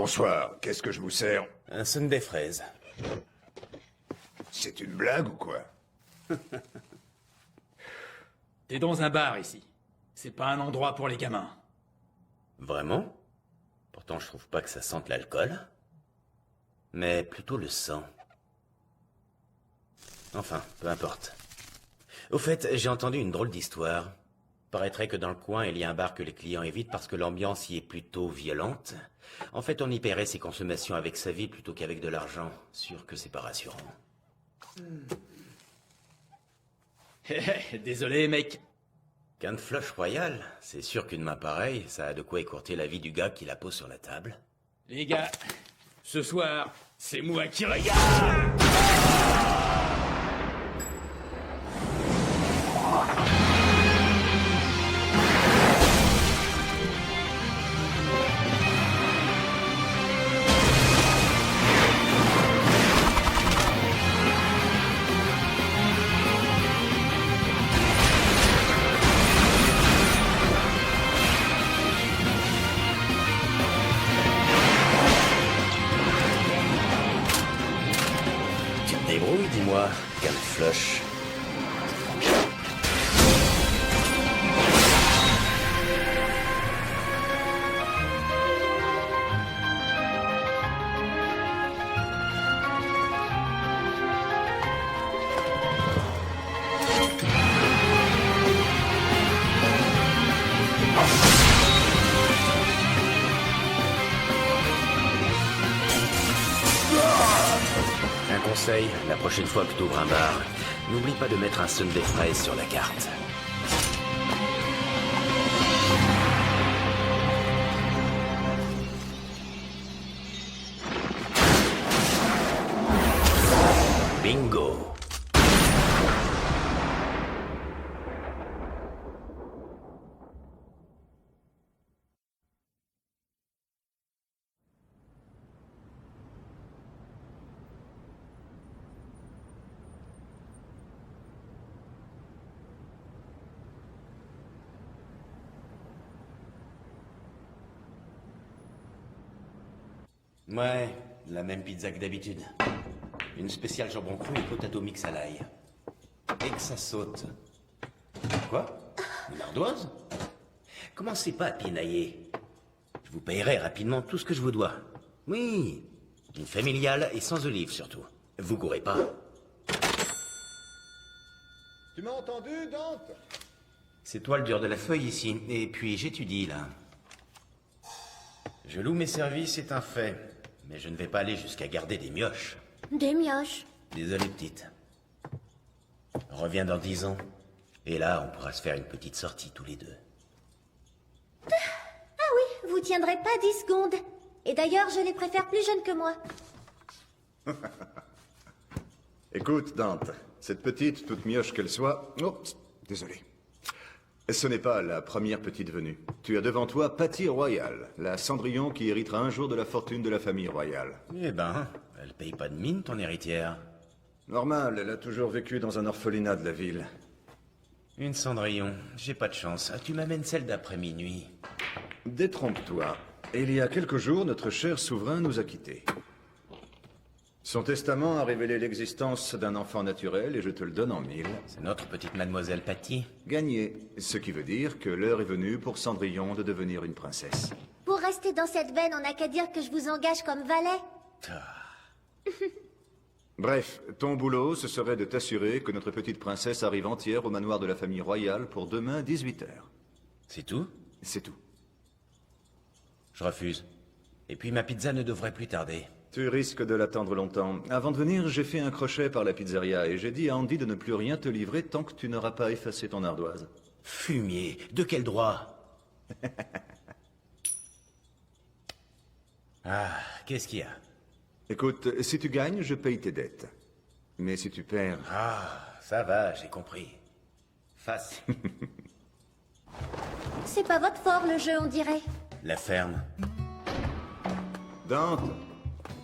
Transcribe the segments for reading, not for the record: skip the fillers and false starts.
Bonsoir, qu'est-ce que je vous sers? Un sundae fraise. C'est une blague ou quoi? T'es dans un bar ici. C'est pas un endroit pour les gamins. Vraiment? Pourtant, je trouve pas que ça sente l'alcool. Mais plutôt le sang. Enfin, peu importe. Au fait, j'ai entendu une drôle d'histoire. Paraîtrait que dans le coin, il y a un bar que les clients évitent parce que l'ambiance y est plutôt violente. En fait, on y paierait ses consommations avec sa vie plutôt qu'avec de l'argent. Sûr que c'est pas rassurant. Désolé, mec. Qu'un flush royal, c'est sûr qu'une main pareille, ça a de quoi écourter la vie du gars qui la pose sur la table. Les gars, ce soir, c'est moi qui regarde. Tu te débrouilles, dis-moi, qu'un flush. Un conseil, la prochaine fois que tu ouvres un bar, n'oublie pas de mettre un sundae fraise sur la carte. Bingo! Ouais, la même pizza que d'habitude. Une spéciale jambon cru et potato mix à l'ail. Et que ça saute. Quoi? Une ardoise? Commencez pas à pinailler. Je vous payerai rapidement tout ce que je vous dois. Oui, une familiale et sans olives surtout. Vous courez pas. Tu m'as entendu, Dante? C'est toi le dur de la feuille ici. Et puis j'étudie là. Je loue mes services, c'est un fait. Mais je ne vais pas aller jusqu'à garder des mioches. Des mioches. Désolé, petite. Reviens dans 10 ans. Et là, on pourra se faire une petite sortie tous les deux. Ah oui, vous tiendrez pas 10 secondes. Et d'ailleurs, je les préfère plus jeunes que moi. Écoute, Dante, cette petite, toute mioche qu'elle soit... Oups, désolé. Ce n'est pas la première petite venue. Tu as devant toi Patty Royal, la Cendrillon qui héritera un jour de la fortune de la famille royale. Eh ben, elle paye pas de mine, ton héritière. Normal, elle a toujours vécu dans un orphelinat de la ville. Une Cendrillon, j'ai pas de chance. Ah, tu m'amènes celle d'après minuit. Détrompe-toi. Il y a quelques jours, notre cher souverain nous a quittés. Son testament a révélé l'existence d'un enfant naturel et je te le donne en 1000. C'est notre petite mademoiselle Patty. Gagné. Ce qui veut dire que l'heure est venue pour Cendrillon de devenir une princesse. Pour rester dans cette veine, on n'a qu'à dire que je vous engage comme valet. Bref, ton boulot, ce serait de t'assurer que notre petite princesse arrive entière au manoir de la famille royale pour demain, 18h. C'est tout? C'est tout. Je refuse. Et puis ma pizza ne devrait plus tarder. Tu risques de l'attendre longtemps. Avant de venir, j'ai fait un crochet par la pizzeria et j'ai dit à Andy de ne plus rien te livrer tant que tu n'auras pas effacé ton ardoise. Fumier, de quel droit? Ah, qu'est-ce qu'il y a? Écoute, si tu gagnes, je paye tes dettes. Mais si tu perds... Ah, ça va, j'ai compris. Face. C'est pas votre fort, le jeu, on dirait. La ferme. Dante,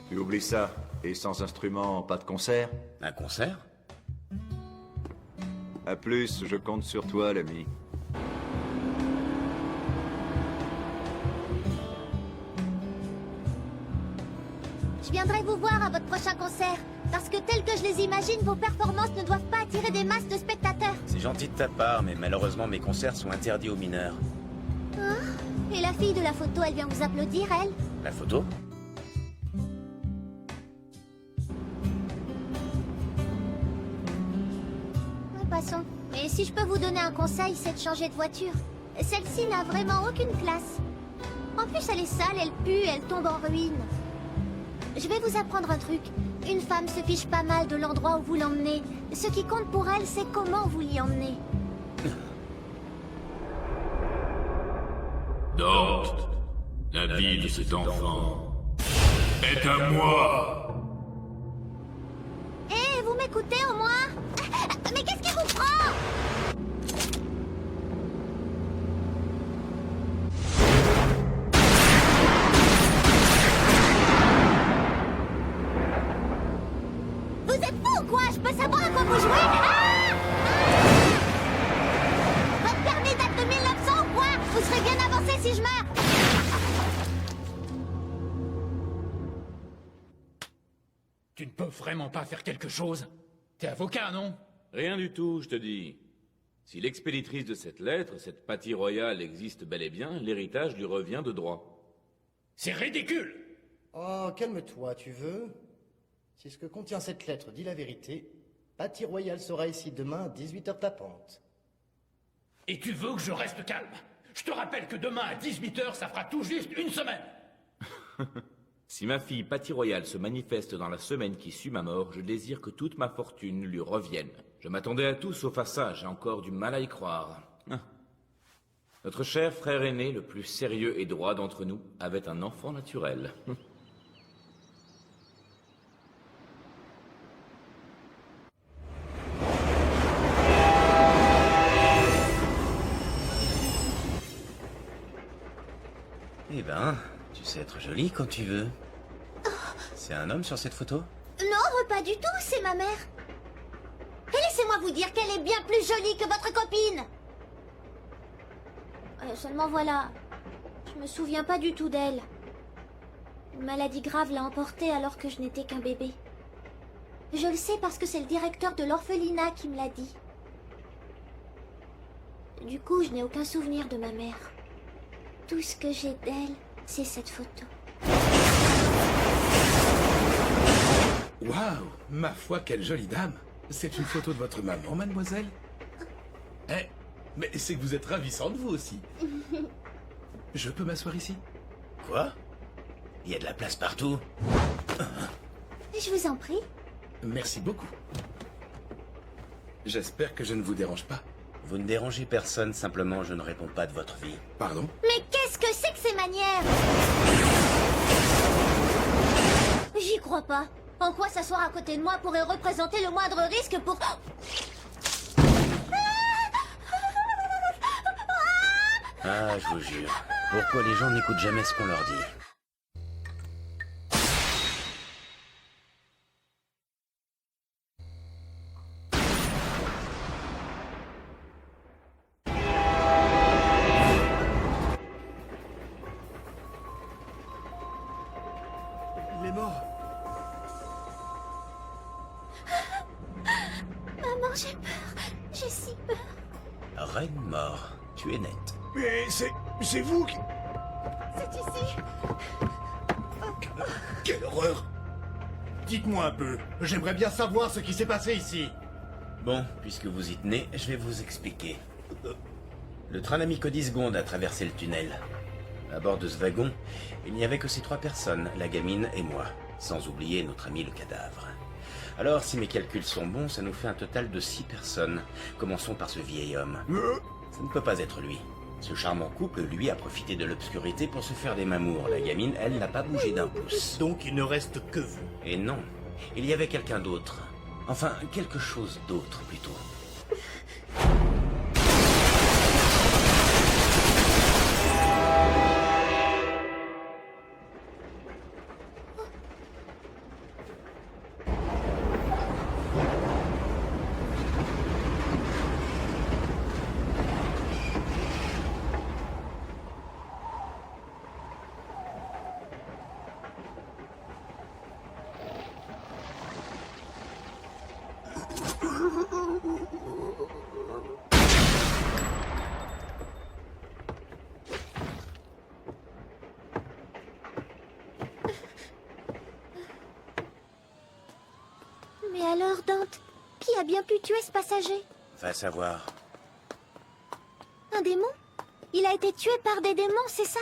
tu oublies ça. Et sans instrument, pas de concert? Un concert? À plus, je compte sur toi, l'ami. Je viendrai vous voir à votre prochain concert. Parce que tel que je les imagine, vos performances ne doivent pas attirer des masses de spectateurs. C'est gentil de ta part, mais malheureusement mes concerts sont interdits aux mineurs. Et la fille de la photo, elle vient vous applaudir, elle? La photo? Passons. Mais si je peux vous donner un conseil, c'est de changer de voiture. Celle-ci n'a vraiment aucune classe. En plus, elle est sale, elle pue, elle tombe en ruine. Je vais vous apprendre un truc. Une femme se fiche pas mal de l'endroit où vous l'emmenez. Ce qui compte pour elle, c'est comment vous l'y emmenez. Dante, la vie de cet enfant est à moi. Hé, vous m'écoutez au moins? Mais qu'est-ce qui vous prend? Vous êtes fou ou quoi? Je peux savoir à quoi vous jouez? Votre permis date de 1900 ou quoi? Vous serez bien avancé si je meurs. Tu ne peux vraiment pas faire quelque chose? T'es avocat, non? Rien du tout, je te dis. Si l'expéditrice de cette lettre, cette Patty Royale, existe bel et bien, l'héritage lui revient de droit. C'est ridicule! Oh, calme-toi, tu veux? Si ce que contient cette lettre dit la vérité, Patty Royale sera ici demain à 18h tapante. Et tu veux que je reste calme? Je te rappelle que demain à 18h, ça fera tout juste une semaine! Si ma fille Patty Royale se manifeste dans la semaine qui suit ma mort, je désire que toute ma fortune lui revienne. Je m'attendais à tout sauf à ça, j'ai encore du mal à y croire. Ah. Notre cher frère aîné, le plus sérieux et droit d'entre nous, avait un enfant naturel. Eh ben, tu sais être jolie quand tu veux. C'est un homme sur cette photo? Non, pas du tout, c'est ma mère. Et laissez-moi vous dire qu'elle est bien plus jolie que votre copine. Seulement voilà, je me souviens pas du tout d'elle. Une maladie grave l'a emportée alors que je n'étais qu'un bébé. Je le sais parce que c'est le directeur de l'orphelinat qui me l'a dit. Du coup, je n'ai aucun souvenir de ma mère. Tout ce que j'ai d'elle, c'est cette photo. Waouh, ma foi, quelle jolie dame. C'est une photo de votre maman, mademoiselle? Eh, mais c'est que vous êtes ravissante, vous aussi. Je peux m'asseoir ici? Quoi? Il y a de la place partout. Je vous en prie. Merci beaucoup. J'espère que je ne vous dérange pas. Vous ne dérangez personne, simplement je ne réponds pas de votre vie. Pardon? Mais qu'est-ce que c'est que ces manières? J'y crois pas. En quoi s'asseoir à côté de moi pourrait représenter le moindre risque pour... Ah, je vous jure. Pourquoi les gens n'écoutent jamais ce qu'on leur dit? Il est mort. Maman, j'ai peur. J'ai si peur. Reine mort, tu es nette. Mais c'est vous qui... C'est ici. Quelle horreur! Dites-moi un peu, j'aimerais bien savoir ce qui s'est passé ici. Bon, puisque vous y tenez, je vais vous expliquer. Le train n'a mis que 10 secondes à traverser le tunnel. À bord de ce wagon, il n'y avait que ces 3 personnes, la gamine et moi, sans oublier notre ami le cadavre. Alors, si mes calculs sont bons, ça nous fait un total de 6 personnes. Commençons par ce vieil homme. Ça ne peut pas être lui. Ce charmant couple, lui, a profité de l'obscurité pour se faire des mamours. La gamine, elle, n'a pas bougé d'un pouce. Donc il ne reste que vous. Et non, il y avait quelqu'un d'autre. Enfin, quelque chose d'autre, plutôt. Mais alors, Dante, qui a bien pu tuer ce passager? Va savoir. Un démon? Il a été tué par des démons, c'est ça?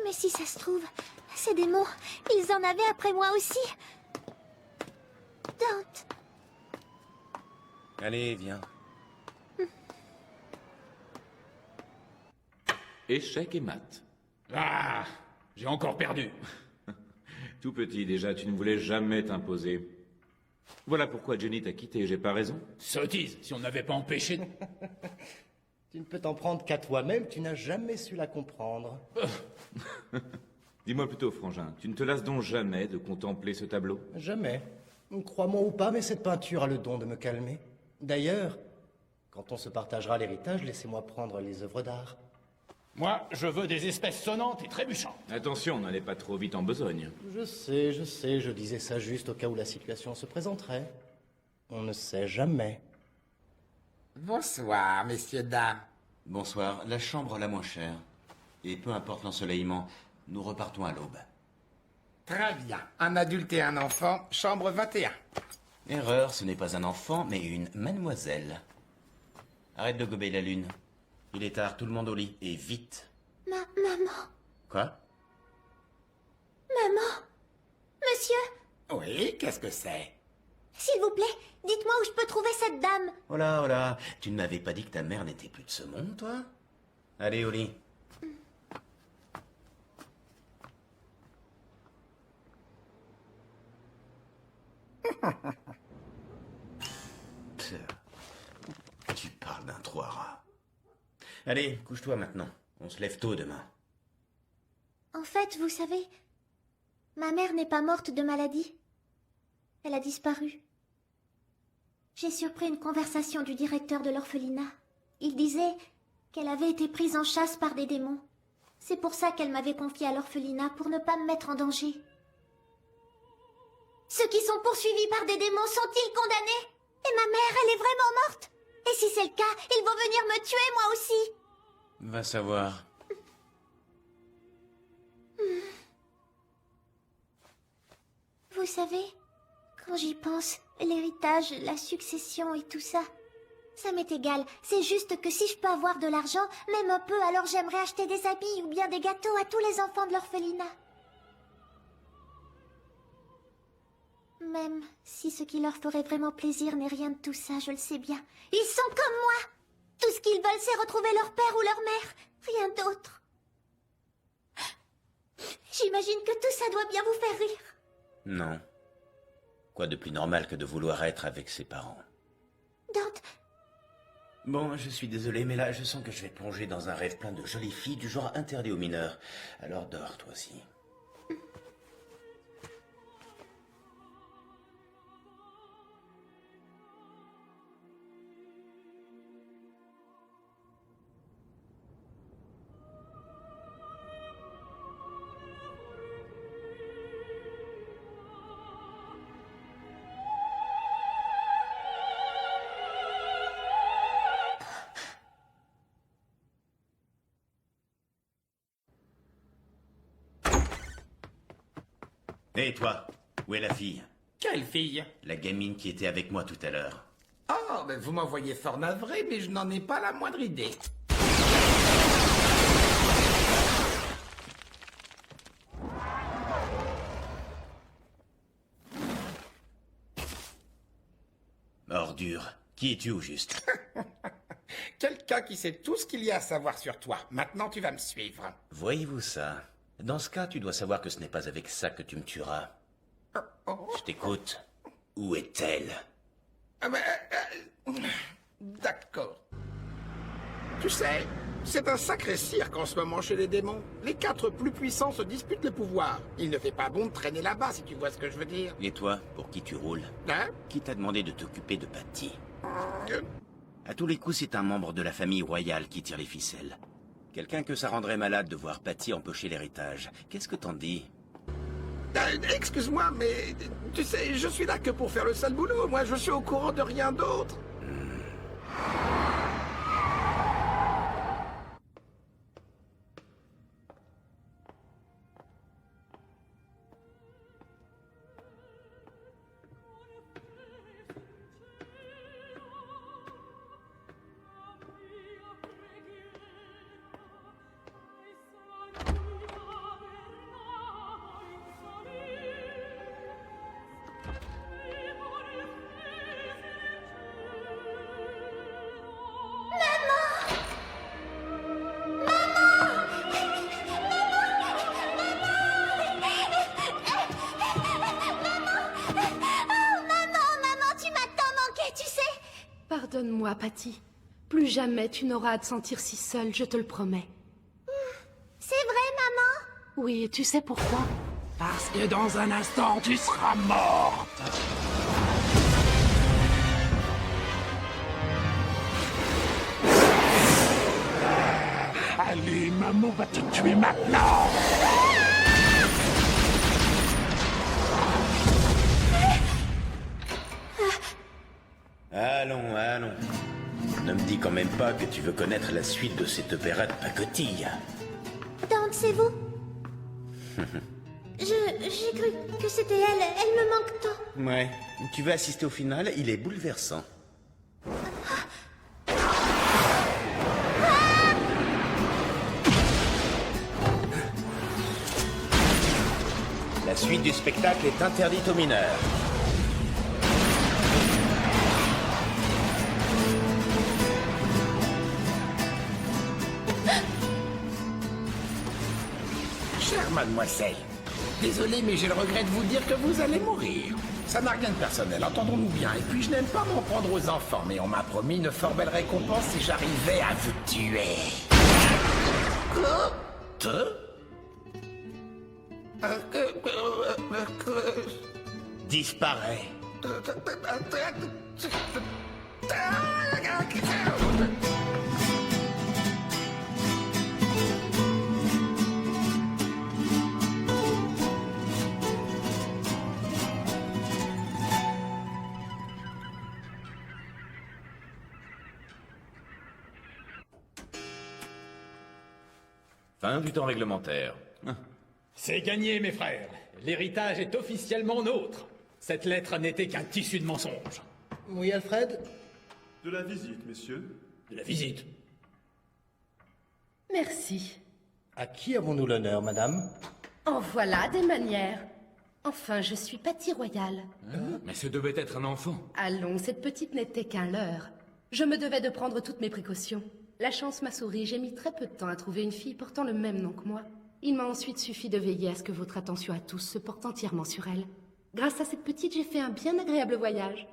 Mais si ça se trouve, ces démons, ils en avaient après moi aussi. Dante. Allez, viens. Échec et mat. Ah, j'ai encore perdu. Tout petit déjà, tu ne voulais jamais t'imposer. Voilà pourquoi Jenny t'a quitté, j'ai pas raison? Sottise, si on n'avait pas empêché... Tu ne peux t'en prendre qu'à toi-même, tu n'as jamais su la comprendre. Dis-moi plutôt, Frangin, tu ne te lasses donc jamais de contempler ce tableau? Jamais. Crois-moi ou pas, mais cette peinture a le don de me calmer. D'ailleurs, quand on se partagera l'héritage, laissez-moi prendre les œuvres d'art. Moi, je veux des espèces sonnantes et trébuchantes. Attention, n'allez pas trop vite en besogne. Je sais, je disais ça juste au cas où la situation se présenterait. On ne sait jamais. Bonsoir, messieurs, dames. Bonsoir, la chambre la moins chère. Et peu importe l'ensoleillement, nous repartons à l'aube. Très bien. Un adulte et un enfant, chambre 21. Erreur, ce n'est pas un enfant, mais une mademoiselle. Arrête de gober la lune. Il est tard, tout le monde au lit. Et vite. Maman. Quoi? Maman. Monsieur, Oui, qu'est-ce que c'est? s'il vous plaît, dites-moi où je peux trouver cette dame. Oh là, oh là. Tu ne m'avais pas dit que ta mère n'était plus de ce monde, toi? Allez, au lit. Tu parles d'un trois rats. Allez, couche-toi maintenant. On se lève tôt demain. En fait, vous savez, ma mère n'est pas morte de maladie. Elle a disparu. J'ai surpris une conversation du directeur de l'orphelinat. Il disait qu'elle avait été prise en chasse par des démons. C'est pour ça qu'elle m'avait confiée à l'orphelinat, pour ne pas me mettre en danger. Ceux qui sont poursuivis par des démons sont-ils condamnés? Et ma mère, elle est vraiment morte? Et si c'est le cas, ils vont venir me tuer, moi aussi. Va savoir. Vous savez, quand j'y pense, l'héritage, la succession et tout ça, ça m'est égal. C'est juste que si je peux avoir de l'argent, même un peu, alors j'aimerais acheter des habits ou bien des gâteaux à tous les enfants de l'orphelinat. Même si ce qui leur ferait vraiment plaisir n'est rien de tout ça, je le sais bien. Ils sont comme moi. Tout ce qu'ils veulent, c'est retrouver leur père ou leur mère. Rien d'autre. J'imagine que tout ça doit bien vous faire rire. Non. Quoi de plus normal que de vouloir être avec ses parents? Dante, Bon, je suis désolé, mais là, je sens que je vais plonger dans un rêve plein de jolies filles du genre interdit aux mineurs. Alors dors, toi aussi. Hé, toi, où est la fille? Quelle fille? La gamine qui était avec moi tout à l'heure. Oh, ben vous m'envoyez fort navré, mais je n'en ai pas la moindre idée. Ordure. Qui es-tu au juste? Quelqu'un qui sait tout ce qu'il y a à savoir sur toi. Maintenant, tu vas me suivre. Voyez-vous ça? Dans ce cas, tu dois savoir que ce n'est pas avec ça que tu me tueras. Je t'écoute. Où est-elle? Ah ben, d'accord. Tu sais, c'est un sacré cirque en ce moment chez les démons. Les 4 plus puissants se disputent le pouvoir. Il ne fait pas bon de traîner là-bas, si tu vois ce que je veux dire. Et toi, pour qui tu roules? Hein? Qui t'a demandé de t'occuper de Patty? À tous les coups, c'est un membre de la famille royale qui tire les ficelles. Quelqu'un que ça rendrait malade de voir Patty empocher l'héritage. Qu'est-ce que t'en dis? Excuse-moi, mais tu sais, je suis là que pour faire le sale boulot. Moi, je suis au courant de rien d'autre. Pardonne-moi, Patty. Plus jamais tu n'auras à te sentir si seule, je te le promets. C'est vrai, maman? Oui, et tu sais pourquoi? Parce que dans un instant, tu seras morte. Allez, maman va te tuer maintenant. Allons, allons. Ne me dis quand même pas que tu veux connaître la suite de cette opéra de pacotille. Dante, c'est vous? J'ai cru que c'était elle. Elle me manque tant. Ouais. Tu veux assister au final? Il est bouleversant. La suite du spectacle est interdite aux mineurs. Chère mademoiselle, désolé, mais j'ai le regret de vous dire que vous allez mourir. Ça n'a rien de personnel, entendons-nous bien. Et puis je n'aime pas m'en prendre aux enfants, mais on m'a promis une fort belle récompense si j'arrivais à vous tuer. Disparaît. Fin du temps réglementaire. C'est gagné, mes frères. L'héritage est officiellement nôtre. Cette lettre n'était qu'un tissu de mensonges. Oui, Alfred? De la visite, messieurs. De la visite. Merci. À qui avons-nous l'honneur, madame? En voilà des manières. Enfin, je suis Patty Royal. Mais ce devait être un enfant. Allons, cette petite n'était qu'un leurre. Je me devais de prendre toutes mes précautions. La chance m'a souri, j'ai mis très peu de temps à trouver une fille portant le même nom que moi. Il m'a ensuite suffi de veiller à ce que votre attention à tous se porte entièrement sur elle. Grâce à cette petite, j'ai fait un bien agréable voyage.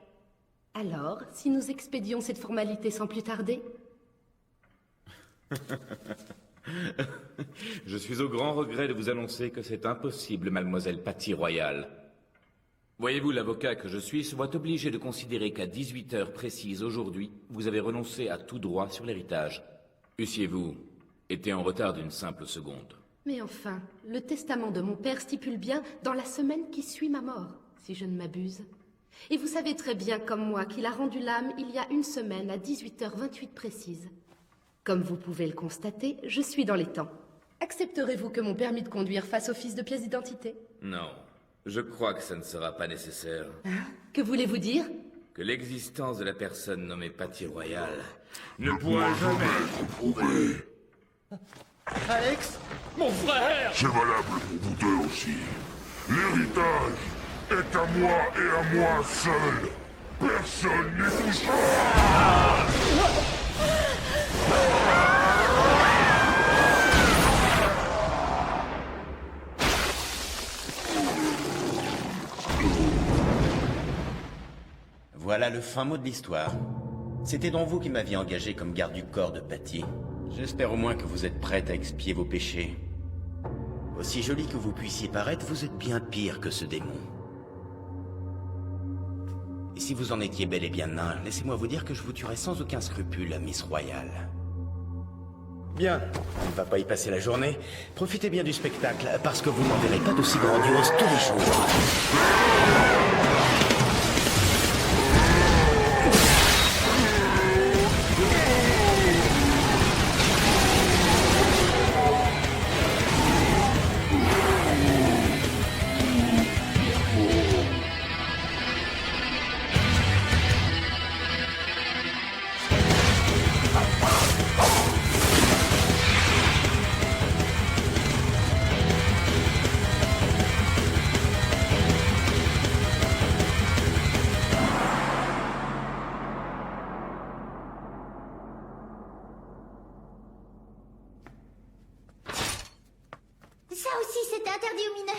Alors, si nous expédions cette formalité sans plus tarder? Je suis au grand regret de vous annoncer que c'est impossible, mademoiselle Patty Royal. Voyez-vous, l'avocat que je suis se voit obligé de considérer qu'à 18 heures précises aujourd'hui, vous avez renoncé à tout droit sur l'héritage. Eussiez-vous été en retard d'une simple seconde. Mais enfin, le testament de mon père stipule bien dans la semaine qui suit ma mort, si je ne m'abuse. Et vous savez très bien comme moi qu'il a rendu l'âme il y a une semaine à 18h28 précises. Comme vous pouvez le constater, je suis dans les temps. Accepterez-vous que mon permis de conduire fasse office de pièce d'identité? Non, je crois que ça ne sera pas nécessaire. Que voulez-vous dire? Que l'existence de la personne nommée Patty Royal ne pourra jamais être prouvée. Alex? Mon frère! C'est valable pour vous deux aussi. L'héritage est à moi et à moi seul. Personne n'y touchera. Voilà le fin mot de l'histoire. C'était donc vous qui m'aviez engagé comme garde du corps de Patty. J'espère au moins que vous êtes prête à expier vos péchés. Aussi joli que vous puissiez paraître, vous êtes bien pire que ce démon. Et si vous en étiez bel et bien nain, laissez-moi vous dire que je vous tuerai sans aucun scrupule, Miss Royal. Bien, on ne va pas y passer la journée. Profitez bien du spectacle, parce que vous n'en verrez pas d'aussi grandiose tous les jours. Ça aussi, c'était interdit aux mineurs.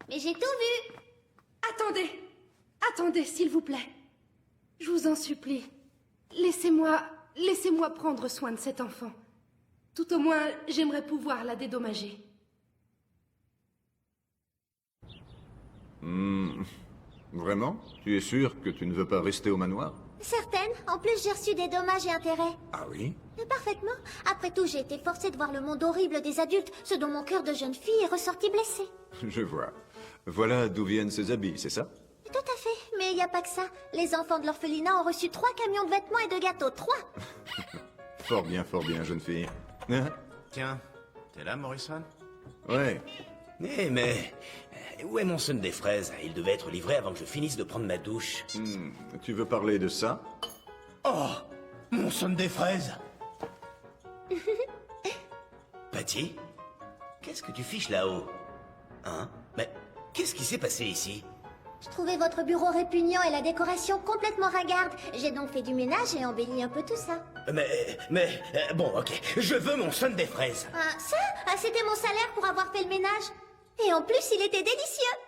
Mais j'ai tout vu. Attendez. Attendez, s'il vous plaît. Je vous en supplie. Laissez-moi prendre soin de cet enfant. Tout au moins, j'aimerais pouvoir la dédommager. Vraiment? Tu es sûr que tu ne veux pas rester au manoir? Certaines. En plus, j'ai reçu des dommages et intérêts. Ah oui? Parfaitement. Après tout, j'ai été forcée de voir le monde horrible des adultes, ce dont mon cœur de jeune fille est ressorti blessé. Je vois. Voilà d'où viennent ces habits, c'est ça? Tout à fait. Mais il n'y a pas que ça. Les enfants de l'orphelinat ont reçu 3 camions de vêtements et de gâteaux. 3. Fort bien, jeune fille. Hein? Tiens, t'es là, Morrison? Ouais. Mais... où est mon son des fraises? Il devait être livré avant que je finisse de prendre ma douche. Tu veux parler de ça? Oh! Mon son des fraises! Patty? Qu'est-ce que tu fiches là-haut? Hein? Mais qu'est-ce qui s'est passé ici? Je trouvais votre bureau répugnant et la décoration complètement ringarde. J'ai donc fait du ménage et embelli un peu tout ça. Bon, ok. Je veux mon son des fraises. Ah, ça? Ah, c'était mon salaire pour avoir fait le ménage. Et en plus, il était délicieux.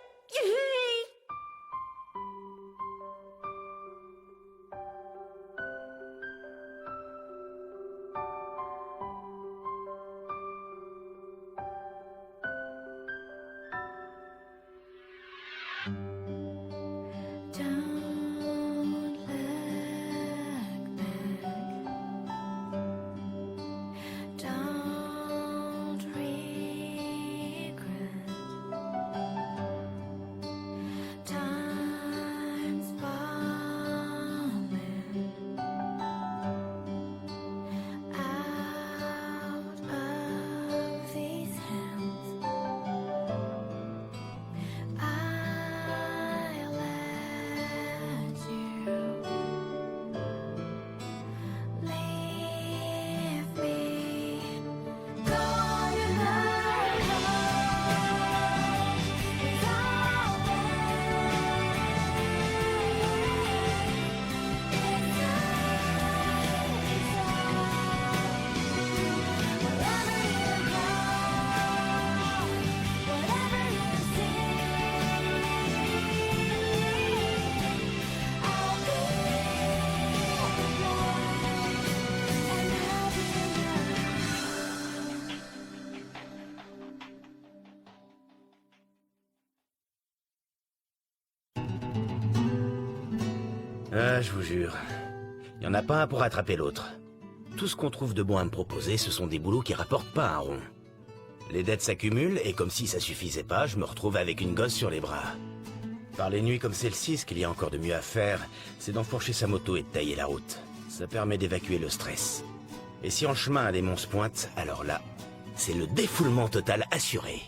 Ah, je vous jure. Il n'y en a pas un pour rattraper l'autre. Tout ce qu'on trouve de bon à me proposer, ce sont des boulots qui rapportent pas un rond. Les dettes s'accumulent, et comme si ça suffisait pas, je me retrouve avec une gosse sur les bras. Par les nuits comme celle-ci, ce qu'il y a encore de mieux à faire, c'est d'enfourcher sa moto et de tailler la route. Ça permet d'évacuer le stress. Et si en chemin un démon se pointe, alors là, c'est le défoulement total assuré.